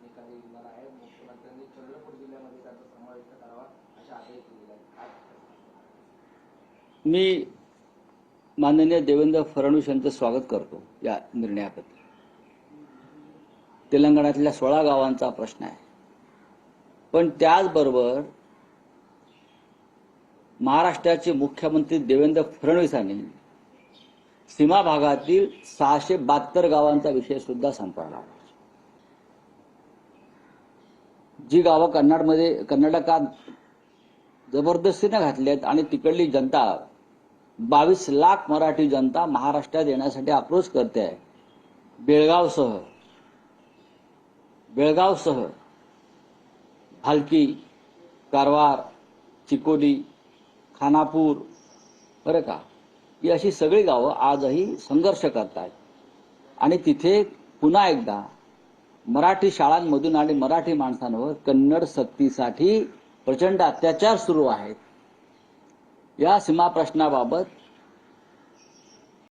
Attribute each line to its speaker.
Speaker 1: निकाल येणार आहे. मुख्यमंत्र्यांनी चंद्रपूर जिल्ह्यामध्ये त्याचा समावेश करावा अशा आदेश दिलेला आहे.
Speaker 2: मी माननीय देवेंद्र फडणवीस यांचं स्वागत करतो या निर्णयाबद्दल. तेलंगणातल्या 16 गावांचा प्रश्न आहे, पण त्याचबरोबर महाराष्ट्राचे मुख्यमंत्री देवेंद्र फडणवीसांनी सीमा भागातील 672 गावांचा विषय सुद्धा संपवला. जी गावं कर्नाटकात जबरदस्तीने घातली आहेत आणि तिकडली जनता 22 लाख मराठी जनता महाराष्ट्रात येण्यासाठी अप्रोच करते आहे. बेळगावसह भालकी, कारवार, चिकोडी, खानापूर, बरं का, ही अशी सगळी गावं आजही संघर्ष करतात. आणि तिथे पुन्हा एकदा मराठी शाळांमधून आणि मराठी माणसांवर कन्नड सक्तीसाठी प्रचंड अत्याचार सुरू आहेत. या सीमा प्रश्नाबाबत